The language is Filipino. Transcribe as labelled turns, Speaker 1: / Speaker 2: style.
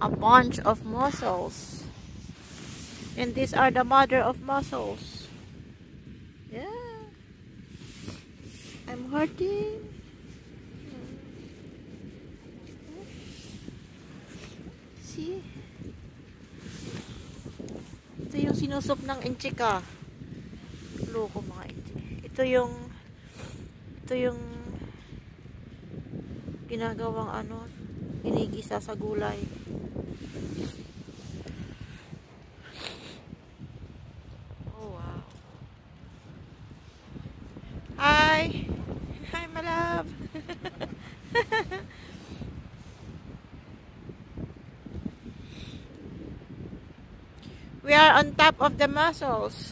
Speaker 1: a bunch of mussels. And these are the mother of mussels. Yeah. I'm hurting. See? Ito yung sinusop ng enchika. Loko mga enchika. Ito yung ginagawang ginigisa sa gulay. Oh wow. Hi. Hi my love. We are on top of the mussels.